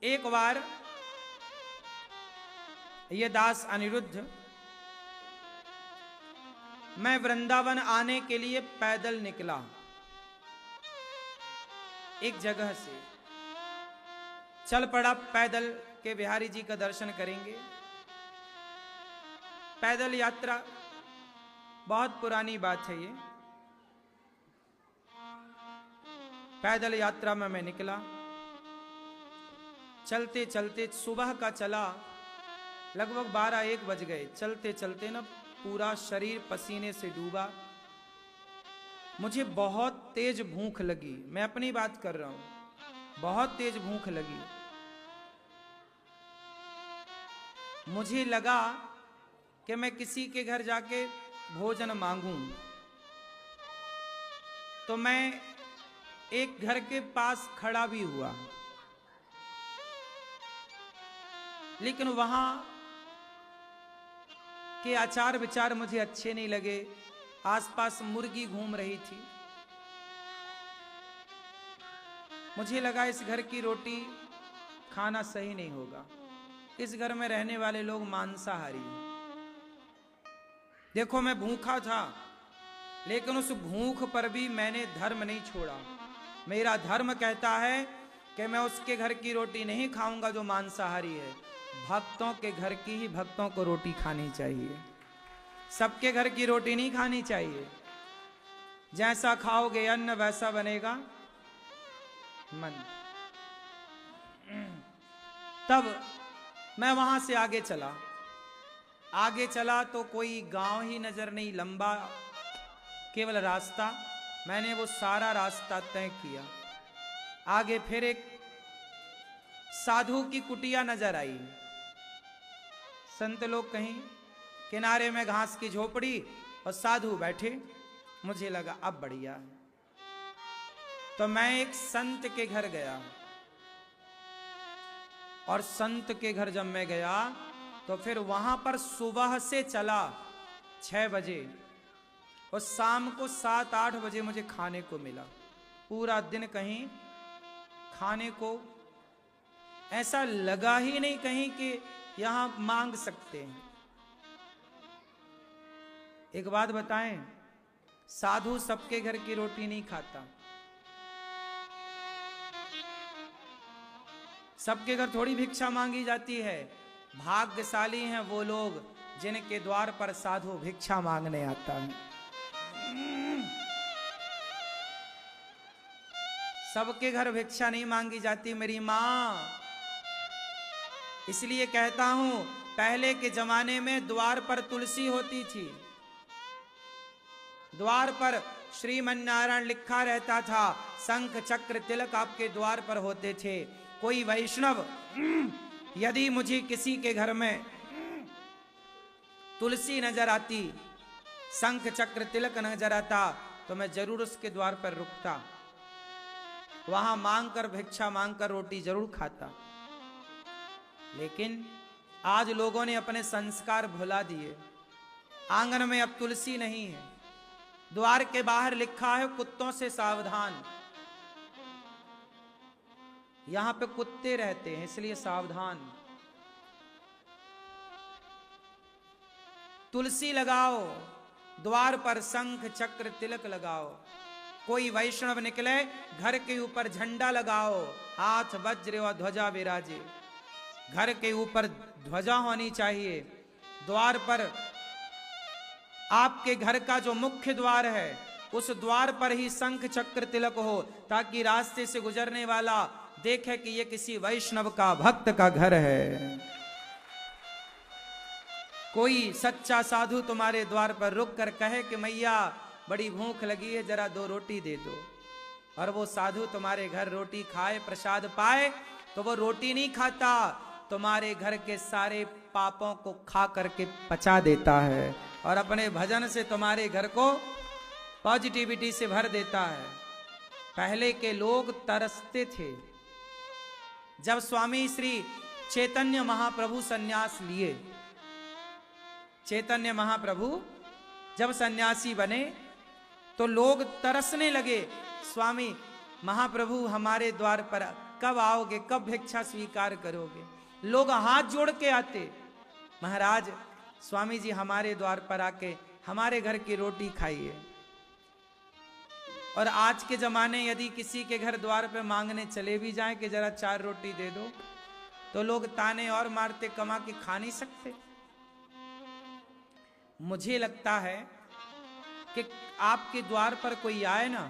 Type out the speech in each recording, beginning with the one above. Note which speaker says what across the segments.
Speaker 1: एक बार ये दास अनिरुद्ध मैं वृंदावन आने के लिए पैदल निकला। एक जगह से चल पड़ा, पैदल के बिहारी जी का दर्शन करेंगे। पैदल यात्रा बहुत पुरानी बात है। ये पैदल यात्रा में मैं निकला। चलते चलते सुबह का चला, लगभग 12-1 बज गए। चलते चलते ना पूरा शरीर पसीने से डूबा। मुझे बहुत तेज भूख लगी। मैं अपनी बात कर रहा हूं, बहुत तेज भूख लगी। मुझे लगा कि मैं किसी के घर जाके भोजन मांगूं, तो मैं एक घर के पास खड़ा भी हुआ, लेकिन वहां के आचार विचार मुझे अच्छे नहीं लगे। आसपास मुर्गी घूम रही थी। मुझे लगा इस घर की रोटी खाना सही नहीं होगा। इस घर में रहने वाले लोग मांसाहारी हैं। देखो मैं भूखा था, लेकिन उस भूख पर भी मैंने धर्म नहीं छोड़ा। मेरा धर्म कहता है कि मैं उसके घर की रोटी नहीं खाऊंगा जो मांसाहारी है। भक्तों के घर की ही भक्तों को रोटी खानी चाहिए। सबके घर की रोटी नहीं खानी चाहिए। जैसा खाओगे अन्न वैसा बनेगा मन। तब मैं वहां से आगे चला। आगे चला तो कोई गांव ही नजर नहीं, लंबा केवल रास्ता। मैंने वो सारा रास्ता तय किया। आगे फिर एक साधु की कुटिया नजर आई। संत लोग कहीं, किनारे में घास की झोपड़ी और साधु बैठे। मुझे लगा अब बढ़िया है। तो मैं एक संत के घर गया, और संत के घर जब मैं गया तो फिर वहां पर सुबह से चला 6 बजे और शाम को 7-8 बजे मुझे खाने को मिला। पूरा दिन कहीं खाने को ऐसा लगा ही नहीं कहीं कि यहां मांग सकते हैं। एक बात बताएं, साधु सबके घर की रोटी नहीं खाता। सबके घर थोड़ी भिक्षा मांगी जाती है। भाग्यशाली हैं वो लोग जिनके द्वार पर साधु भिक्षा मांगने आता है। सबके घर भिक्षा नहीं मांगी जाती मेरी मां। इसलिए कहता हूं, पहले के जमाने में द्वार पर तुलसी होती थी। द्वार पर श्रीमन्नारायण लिखा रहता था। शंख चक्र तिलक आपके द्वार पर होते थे। कोई वैष्णव यदि मुझे किसी के घर में तुलसी नजर आती, शंख चक्र तिलक नजर आता, तो मैं जरूर उसके द्वार पर रुकता। वहां मांगकर, भिक्षा मांगकर रोटी जरूर खाता। लेकिन आज लोगों ने अपने संस्कार भुला दिए। आंगन में अब तुलसी नहीं है। द्वार के बाहर लिखा है कुत्तों से सावधान। यहां पे कुत्ते रहते हैं, इसलिए सावधान। तुलसी लगाओ, द्वार पर शंख चक्र तिलक लगाओ। कोई वैष्णव निकले, घर के ऊपर झंडा लगाओ, हाथ वज्र व ध्वजा विराजे। घर के ऊपर ध्वजा होनी चाहिए। द्वार पर आपके घर का जो मुख्य द्वार है, उस द्वार पर ही शंख चक्र तिलक हो, ताकि रास्ते से गुजरने वाला देखे कि ये किसी वैष्णव का, भक्त का घर है। कोई सच्चा साधु तुम्हारे द्वार पर रुक कर कहे कि मैया बड़ी भूख लगी है, जरा 2 रोटी दे दो, और वो साधु तुम्हारे घर रोटी खाए, प्रसाद पाए, तो वो रोटी नहीं खाता, तुम्हारे घर के सारे पापों को खा करके पचा देता है, और अपने भजन से तुम्हारे घर को पॉजिटिविटी से भर देता है। पहले के लोग तरसते थे। जब स्वामी श्री चैतन्य महाप्रभु सन्यास लिए, चैतन्य महाप्रभु जब सन्यासी बने तो लोग तरसने लगे, स्वामी महाप्रभु हमारे द्वार पर कब आओगे, कब भिक्षा स्वीकार करोगे। लोग हाथ जोड़ के आते, महाराज स्वामी जी हमारे द्वार पर आके हमारे घर की रोटी खाइए। और आज के जमाने यदि किसी के घर द्वार पे मांगने चले भी जाएं कि जरा 4 रोटी दे दो, तो लोग ताने और मारते, कमा के खा नहीं सकते। मुझे लगता है कि आपके द्वार पर कोई आए ना,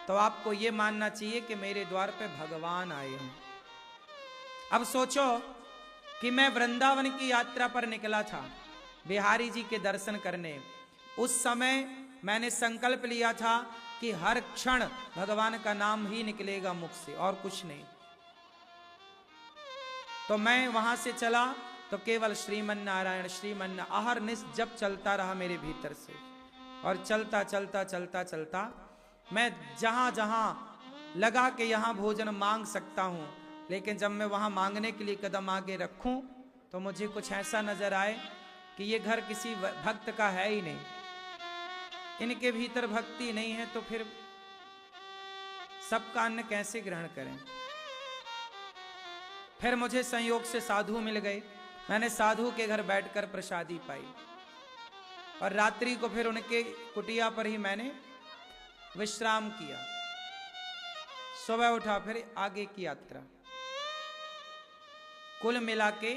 Speaker 1: तो आपको यह मानना चाहिए कि मेरे द्वार पे भगवान आए हैं। अब सोचो कि मैं वृंदावन की यात्रा पर निकला था बिहारी जी के दर्शन करने। उस समय मैंने संकल्प लिया था कि हर क्षण भगवान का नाम ही निकलेगा मुख से और कुछ नहीं। तो मैं वहां से चला तो केवल श्रीमन नारायण श्रीमन अहरनिश जप चलता रहा मेरे भीतर से। और चलता चलता चलता चलता मैं जहां जहां लगा कि यहां भोजन मांग सकता हूं, लेकिन जब मैं वहां मांगने के लिए कदम आगे रखूं तो मुझे कुछ ऐसा नजर आए कि ये घर किसी भक्त का है ही नहीं, इनके भीतर भक्ति नहीं है, तो फिर सबका अन्न कैसे ग्रहण करें। फिर मुझे संयोग से साधु मिल गए। मैंने साधु के घर बैठकर प्रसादी पाई और रात्रि को फिर उनके कुटिया पर ही मैंने विश्राम किया। सुबह उठा फिर आगे की यात्रा। कुल मिला के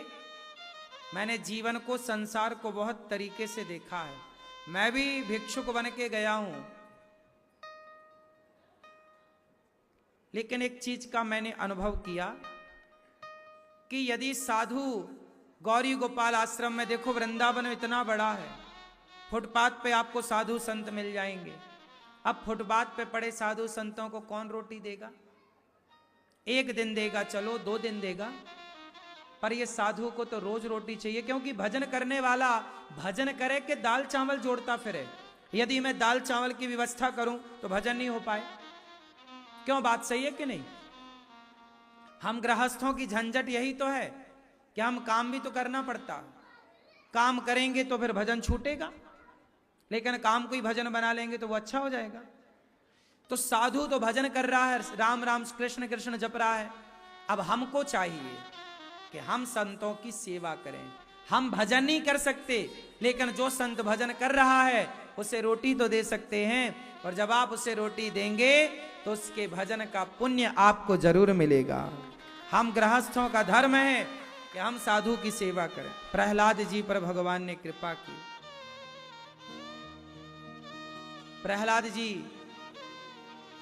Speaker 1: मैंने जीवन को, संसार को बहुत तरीके से देखा है। मैं भी भिक्षुक बन के गया हूं, लेकिन एक चीज का मैंने अनुभव किया कि यदि साधु गौरी गोपाल आश्रम में, देखो वृंदावन इतना बड़ा है, फुटपाथ पे आपको साधु संत मिल जाएंगे। अब फुटपाथ पे पड़े साधु संतों को कौन रोटी देगा? 1 दिन देगा, चलो 2 दिन देगा, पर ये साधु को तो रोज रोटी चाहिए। क्योंकि भजन करने वाला भजन करे कि दाल चावल जोड़ता फिरे। यदि मैं दाल चावल की व्यवस्था करूं तो भजन नहीं हो पाए। क्यों? बात सही है कि नहीं? हम गृहस्थों की झंझट यही तो है कि हम काम भी तो करना पड़ता। काम करेंगे तो फिर भजन छूटेगा, लेकिन काम को ही भजन बना लेंगे तो वो अच्छा हो जाएगा। तो साधु तो भजन कर रहा है, राम राम कृष्ण कृष्ण जप रहा है। अब हमको चाहिए कि हम संतों की सेवा करें। हम भजन नहीं कर सकते, लेकिन जो संत भजन कर रहा है उसे रोटी तो दे सकते हैं। और जब आप उसे रोटी देंगे तो उसके भजन का पुण्य आपको जरूर मिलेगा। हम गृहस्थों का धर्म है कि हम साधु की सेवा करें। प्रहलाद जी पर भगवान ने कृपा की। प्रहलाद जी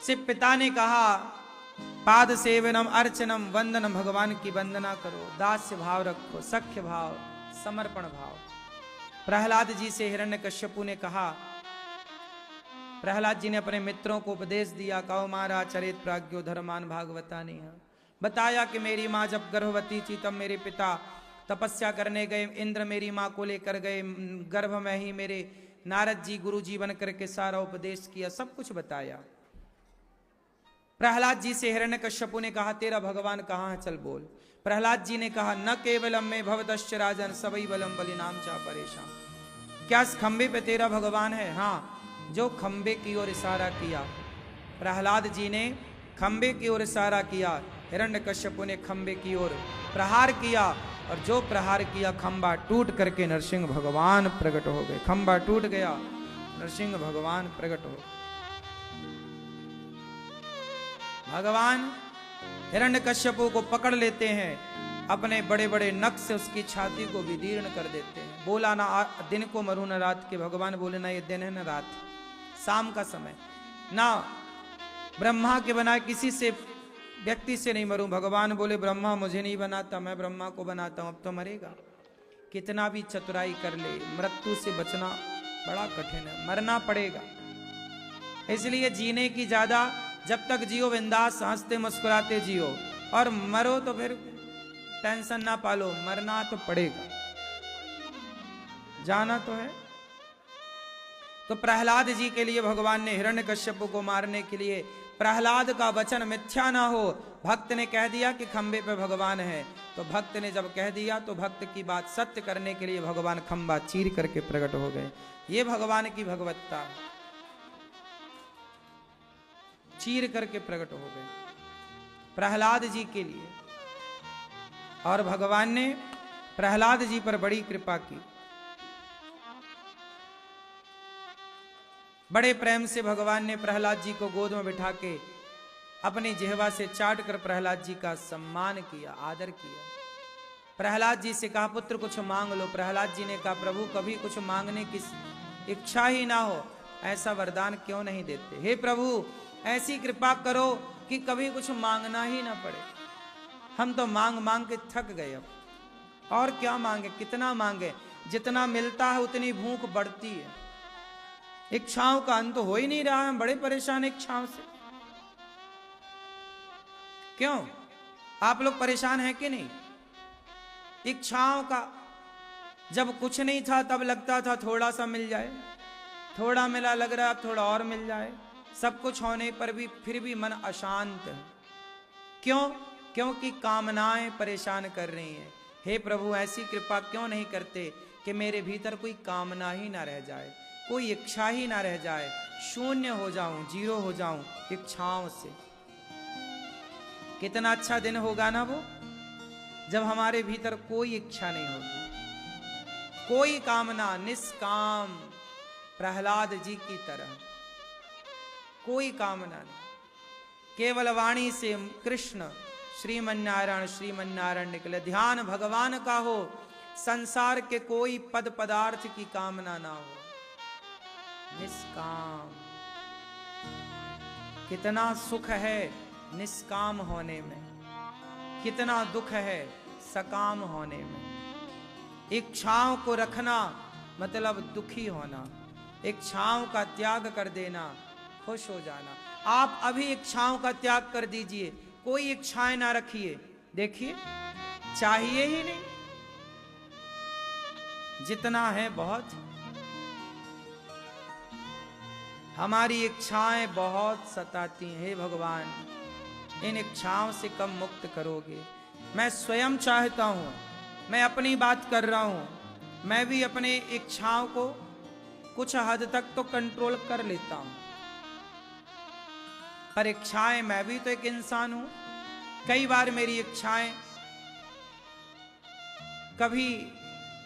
Speaker 1: से पिता ने कहा, पाद सेवनम अर्चनम वंदनम, भगवान की वंदना करो, दास्य भाव रखो, सख्य भाव, समर्पण भाव। प्रहलाद जी से हिरण्यकश्यपु ने कहा, प्रहलाद जी ने अपने मित्रों को उपदेश दिया, कौमारा चरित प्राज्ञो धर्मान भागवता ने बताया कि मेरी माँ जब गर्भवती थी तब मेरे पिता तपस्या करने गए, इंद्र मेरी माँ को लेकर गए, गर्भ में ही मेरे नारद जी गुरु जी बन करके सारा उपदेश किया, सब कुछ बताया। प्रहलाद जी से हिरण्यकश्यपु ने कहा, तेरा भगवान कहाँ है, चल बोल। प्रहलाद जी ने कहा, न केवलम में भवतश्च राजन सवई बलम बलिनाम चा परेशान। क्या इस खंबे पे तेरा भगवान है? हाँ। जो खंबे की ओर इशारा किया, प्रहलाद जी ने खंबे की ओर इशारा किया, हिरण्यकश्यपु ने खंबे की ओर प्रहार किया, और जो प्रहार किया खंबा टूट करके नरसिंह भगवान प्रकट हो गए। खंबा टूट गया, नरसिंह भगवान प्रकट हो गए। भगवान हिरण्यकश्यपु को पकड़ लेते हैं, अपने बड़े बड़े नख से उसकी छाती को विदीर्ण कर देते हैं। बोला ना दिन को मरू न रात के, भगवान बोले ना ये दिन है न रात, शाम का समय, ना ब्रह्मा के बनाए किसी से व्यक्ति से नहीं मरूं। भगवान बोले ब्रह्मा मुझे नहीं बनाता, मैं ब्रह्मा को बनाता हूं, अब तो मरेगा। कितना भी चतुराई कर ले, मृत्यु से बचना बड़ा कठिन है, मरना पड़ेगा। इसलिए जीने की ज्यादा, जब तक जियो बिंदास हंसते मुस्कुराते जियो, और मरो तो फिर टेंशन ना पालो, मरना तो पड़ेगा, जाना तो है। तो प्रहलाद जी के लिए भगवान ने हिरण्यकश्यप को मारने के लिए, प्रहलाद का वचन मिथ्या ना हो, भक्त ने कह दिया कि खंबे पे भगवान है, तो भक्त ने जब कह दिया तो भक्त की बात सत्य करने के लिए भगवान खंबा चीर करके प्रकट हो गए। ये भगवान की भगवत्ता, चीर करके प्रकट हो गए। प्रहलाद जी के लिए। और भगवान ने प्रहलाद जी पर बड़ी कृपा की। बड़े प्रेम से भगवान ने प्रहलाद जी को गोद में बिठा के अपनी जिह्वा से चाट कर प्रहलाद जी का सम्मान किया, आदर किया। प्रहलाद जी से कहा पुत्र कुछ मांग लो। प्रहलाद जी ने कहा प्रभु कभी कुछ मांगने की इच्छा ही ना हो, ऐसा वरदान क्यों नहीं देते। हे प्रभु ऐसी कृपा करो कि कभी कुछ मांगना ही ना पड़े। हम तो मांग मांग के थक गए, अब और क्या मांगे, कितना मांगे। जितना मिलता है उतनी भूख बढ़ती है। इच्छाओं का अंत हो ही नहीं रहा है। हम बड़े परेशान हैं इच्छाओं से। क्यों आप लोग परेशान हैं कि नहीं? इच्छाओं का जब कुछ नहीं था तब लगता था थोड़ा सा मिल जाए, थोड़ा मिला लग रहा अब थोड़ा और मिल जाए। सब कुछ होने पर भी फिर भी मन अशांत है। क्यों? क्योंकि कामनाएं परेशान कर रही हैं। हे प्रभु ऐसी कृपा क्यों नहीं करते कि मेरे भीतर कोई कामना ही ना रह जाए, कोई इच्छा ही ना रह जाए, शून्य हो जाऊं, जीरो हो जाऊं इच्छाओं से। कितना अच्छा दिन होगा ना वो, जब हमारे भीतर कोई इच्छा नहीं होगी, कोई कामना, निष्काम प्रहलाद जी की तरह कोई कामना नहीं। केवल वाणी से कृष्ण श्रीमन्नारायण श्रीमन्नारायण निकले। ध्यान भगवान का हो, संसार के कोई पद पदार्थ की कामना ना हो, निष्काम। कितना सुख है निष्काम होने में, कितना दुख है सकाम होने में। इच्छाओं को रखना मतलब दुखी होना, इच्छाओं का त्याग कर देना खुश हो जाना। आप अभी इच्छाओं का त्याग कर दीजिए, कोई इच्छाएं ना रखिए, देखिए चाहिए ही नहीं, जितना है बहुत। हमारी इच्छाएं बहुत सताती हैं। हे भगवान इन इच्छाओं से कब मुक्त करोगे? मैं स्वयं चाहता हूं, मैं अपनी बात कर रहा हूं, मैं भी अपने इच्छाओं को कुछ हद तक तो कंट्रोल कर लेता हूं, पर इच्छाएं, मैं भी तो एक इंसान हूं। कई बार मेरी इच्छाएं, कभी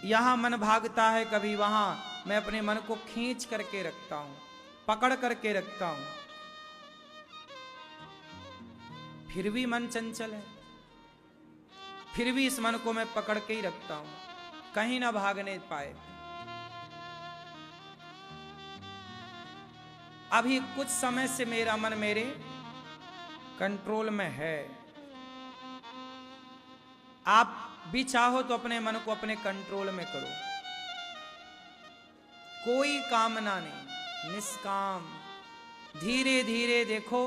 Speaker 1: यहां मन भागता है, कभी वहां। मैं अपने मन को खींच करके रखता हूं, पकड़ करके रखता हूं, फिर भी मन चंचल है, फिर भी इस मन को मैं पकड़ के ही रखता हूं, कहीं ना भागने पाए। अभी कुछ समय से मेरा मन मेरे कंट्रोल में है। आप भी चाहो तो अपने मन को अपने कंट्रोल में करो, कोई कामना नहीं, निष्काम। धीरे धीरे देखो,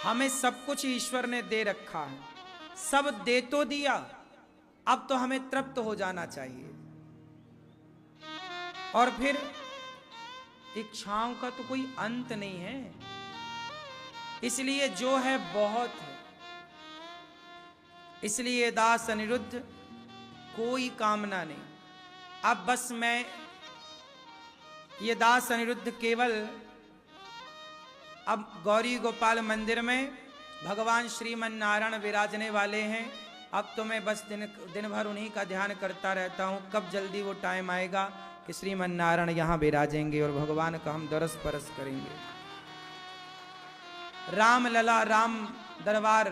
Speaker 1: हमें सब कुछ ईश्वर ने दे रखा है, सब दे तो दिया, अब तो हमें तृप्त हो जाना चाहिए। और फिर इच्छाओं का तो कोई अंत नहीं है, इसलिए जो है बहुत है। इसलिए दास अनिरुद्ध कोई कामना नहीं। अब बस मैं ये दास अनिरुद्ध केवल अब गौरी गोपाल मंदिर में भगवान श्रीमन नारायण विराजने वाले हैं। अब तो मैं बस दिन भर उन्हीं का ध्यान करता रहता हूँ, कब जल्दी वो टाइम आएगा कि श्रीमन नारायण यहाँ विराजेंगे और भगवान का हम दरस परस करेंगे। राम लला राम दरबार,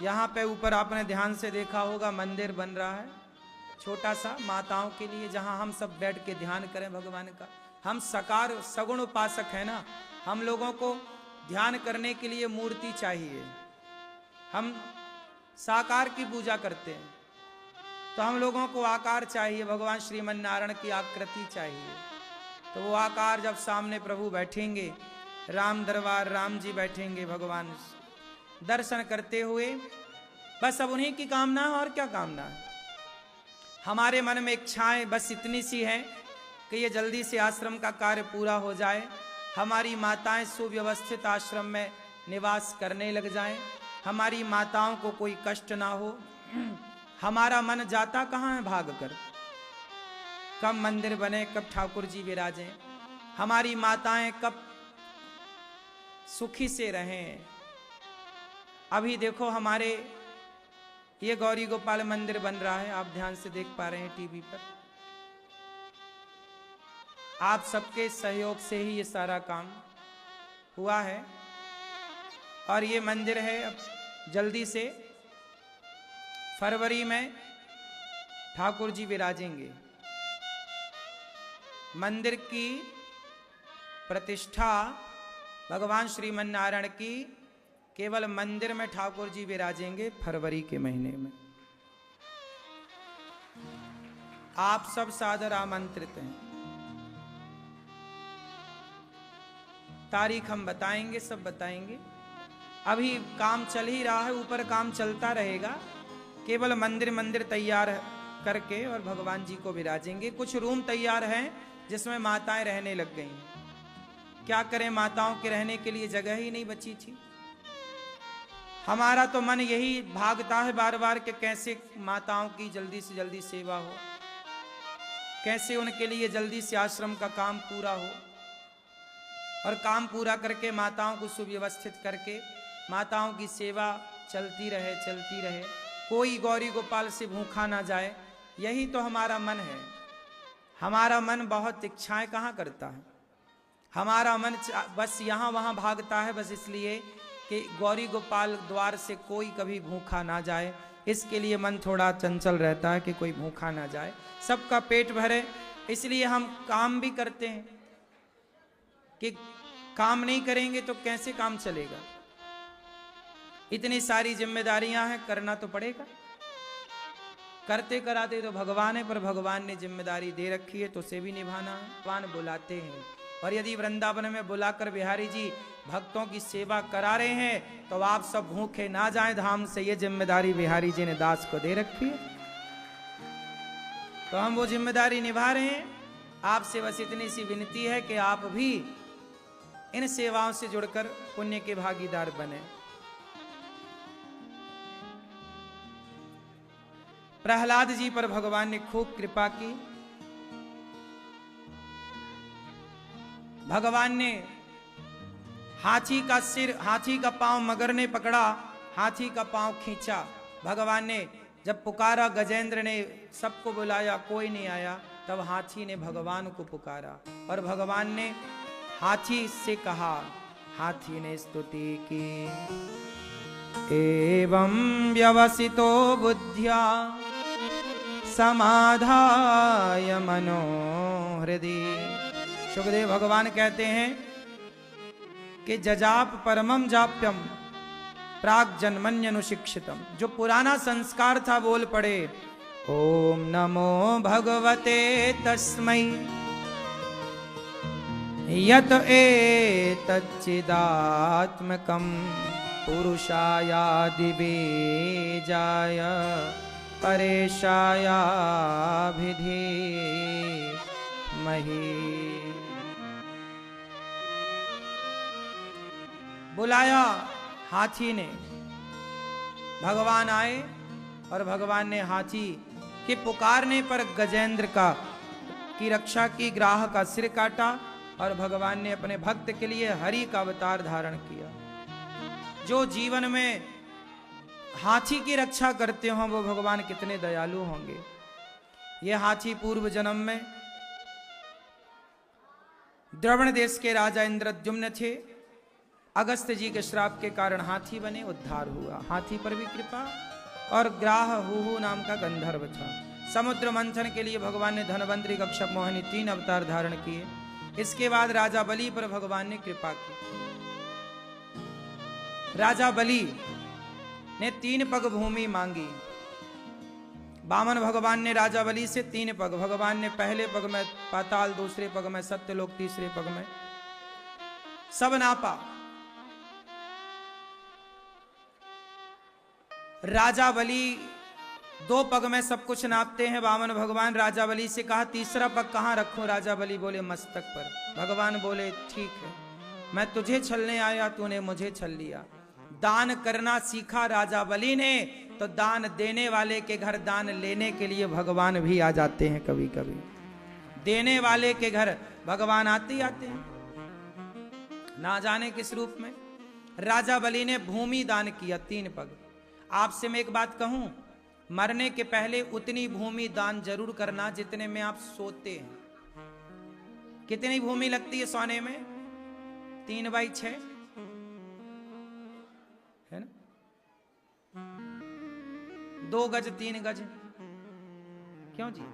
Speaker 1: यहाँ पे ऊपर आपने ध्यान से देखा होगा मंदिर बन रहा है छोटा सा माताओं के लिए, जहाँ हम सब बैठ के ध्यान करें भगवान का। हम सकार सगुण उपासक है ना, हम लोगों को ध्यान करने के लिए मूर्ति चाहिए। हम साकार की पूजा करते हैं तो हम लोगों को आकार चाहिए, भगवान श्रीमन नारायण की आकृति चाहिए। तो वो आकार जब सामने प्रभु बैठेंगे, राम दरबार राम जी बैठेंगे भगवान दर्शन करते हुए, बस अब उन्हीं की कामना है और क्या कामना है। हमारे मन में इच्छाएं बस इतनी सी है कि ये जल्दी से आश्रम का कार्य पूरा हो जाए, हमारी माताएं सुव्यवस्थित आश्रम में निवास करने लग जाएं, हमारी माताओं को कोई कष्ट ना हो। हमारा मन जाता कहाँ है भागकर, कब मंदिर बने, कब ठाकुर जी विराजें, हमारी माताएं कब सुखी से रहें, अभी देखो हमारे ये गौरी गोपाल मंदिर बन रहा है, आप ध्यान से देख पा रहे हैं टीवी पर। आप सबके सहयोग से ही ये सारा काम हुआ है। और ये मंदिर है, अब जल्दी से फरवरी में ठाकुर जी विराजेंगे। मंदिर की प्रतिष्ठा भगवान श्रीमन नारायण की केवल मंदिर में ठाकुर जी विराजेंगे फरवरी के महीने में। आप सब सादर आमंत्रित हैं। तारीख हम बताएंगे, सब बताएंगे। अभी काम चल ही रहा है, ऊपर काम चलता रहेगा। केवल मंदिर तैयार करके और भगवान जी को विराजेंगे। कुछ रूम तैयार हैं जिसमें माताएं रहने लग गई। क्या करें, माताओं के रहने के लिए जगह ही नहीं बची थी। हमारा तो मन यही भागता है बार बार कि कैसे माताओं की जल्दी से जल्दी सेवा हो, कैसे उनके लिए जल्दी से आश्रम का काम पूरा हो, और काम पूरा करके माताओं को सुव्यवस्थित करके माताओं की सेवा चलती रहे, कोई गौरी गोपाल से भूखा ना जाए। यही तो हमारा मन है। हमारा मन बहुत इच्छाएं कहाँ करता है। हमारा मन बस यहाँ वहाँ भागता है, बस इसलिए कि गौरी गोपाल द्वार से कोई कभी भूखा ना जाए। इसके लिए मन थोड़ा चंचल रहता है कि कोई भूखा ना जाए, सबका पेट भरे। इसलिए हम काम भी करते हैं कि काम नहीं करेंगे तो कैसे काम चलेगा। इतनी सारी जिम्मेदारियां हैं, करना तो पड़ेगा। करते कराते तो भगवान है, पर भगवान ने जिम्मेदारी दे रखी है तो उसे भी निभाना है। भगवान बुलाते हैं, और यदि वृंदावन में बुलाकर बिहारी जी भक्तों की सेवा करा रहे हैं तो आप सब भूखे ना जाएं धाम से। ये जिम्मेदारी बिहारी जी ने दास को दे रखी है, तो हम वो जिम्मेदारी निभा रहे हैं। आपसे बस इतनी सी विनती है कि आप भी इन सेवाओं से जुड़कर पुण्य के भागीदार बने। प्रहलाद जी पर भगवान ने खूब कृपा की। भगवान ने हाथी का सिर, हाथी का पांव मगर ने पकड़ा, हाथी का पांव खींचा। भगवान ने जब पुकारा, गजेंद्र ने सबको बुलाया, कोई नहीं आया, तब हाथी ने भगवान को पुकारा और भगवान ने हाथी से कहा। हाथी ने स्तुति की, एवं व्यवसितो बुद्ध्या समाधाय मनो हृदय। सुखदेव भगवान कहते हैं कि जजाप परमम जाप्यम प्राग जन्मन्यनुशिक्षितम। जो पुराना संस्कार था बोल पड़े, ओम नमो भगवते तस्मै यत एतच्चिदात्मकं पुरुषायादिबीजाय परेशायाभिधीमहि। बुलाया हाथी ने, भगवान आए और भगवान ने हाथी के पुकारने पर गजेंद्र की रक्षा की, ग्राह का सिर काटा और भगवान ने अपने भक्त के लिए हरि का अवतार धारण किया। जो जीवन में हाथी की रक्षा करते हो वो भगवान कितने दयालु होंगे। ये हाथी पूर्व जन्म में द्रवण देश के राजा इंद्रद्युम्न थे। अगस्त जी के श्राप के कारण हाथी बने, उद्धार हुआ। हाथी पर भी कृपा। और ग्राह हुहु नाम का गंधर्व था। समुद्र मंथन के लिए भगवान ने धनवंतरी, कश्यप, मोहिनी 3 अवतार धारण किए। इसके बाद राजा बलि पर भगवान ने कृपा की। राजा बलि ने 3 पग भूमि मांगी। वामन भगवान ने राजा बलि से 3 पग, भगवान ने पहले पग में पाताल, दूसरे पग में सत्यलोक, तीसरे पग में सब नापा। राजा बलि 2 पग में सब कुछ नापते हैं। वामन भगवान राजा बलि से कहा, तीसरा पग कहां रखूं? राजा बलि बोले, मस्तक पर। भगवान बोले, ठीक है, मैं तुझे छलने आया, तूने मुझे छल लिया। दान करना सीखा राजा बलि ने, तो दान देने वाले के घर दान लेने के लिए भगवान भी आ जाते हैं। कभी कभी देने वाले के घर भगवान आते ही आते हैं, ना जाने किस रूप में। राजा बलि ने भूमि दान किया 3 पग। आपसे मैं एक बात कहूं, मरने के पहले उतनी भूमि दान जरूर करना जितने में आप सोते हैं। कितनी भूमि लगती है सोने में? 3/6 है ना? 2 गज 3 गज, क्यों जी?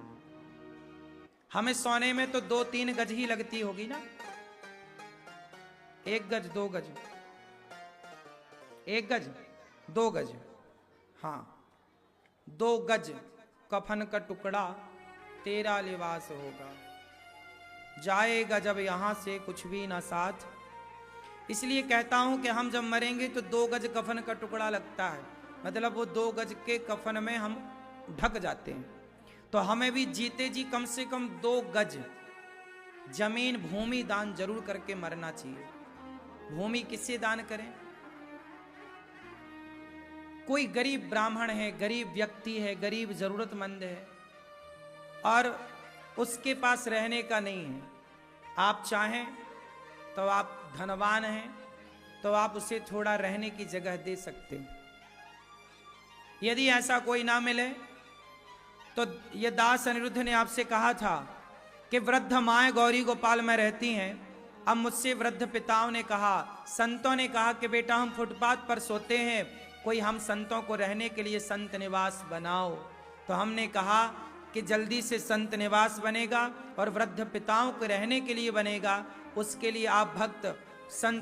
Speaker 1: हमें सोने में तो 2-3 गज ही लगती होगी ना। 1 गज 2 गज, 1 गज 2 गज, हाँ 2 गज कफन का टुकड़ा तेरा लिबास होगा, जाएगा जब यहां से कुछ भी ना साथ। इसलिए कहता हूं कि हम जब मरेंगे तो 2 गज कफन का टुकड़ा लगता है, मतलब वो 2 गज के कफन में हम ढक जाते हैं। तो हमें भी जीते जी कम से कम 2 गज जमीन भूमि दान जरूर करके मरना चाहिए। भूमि किससे दान करें? कोई गरीब ब्राह्मण है, गरीब व्यक्ति है, गरीब जरूरतमंद है और उसके पास रहने का नहीं है, आप चाहें तो आप धनवान हैं तो आप उसे थोड़ा रहने की जगह दे सकते हैं। यदि ऐसा कोई ना मिले तो ये दास अनिरुद्ध ने आपसे कहा था कि वृद्ध माएँ गौरी गोपाल में रहती हैं। अब मुझसे वृद्ध पिताओं ने कहा, संतों ने कहा कि बेटा हम फुटपाथ पर सोते हैं, कोई हम संतों को रहने के लिए संत निवास बनाओ। तो हमने कहा कि जल्दी से संत निवास बनेगा और वृद्ध पिताओं को रहने के लिए बनेगा, उसके लिए आप भक्त संत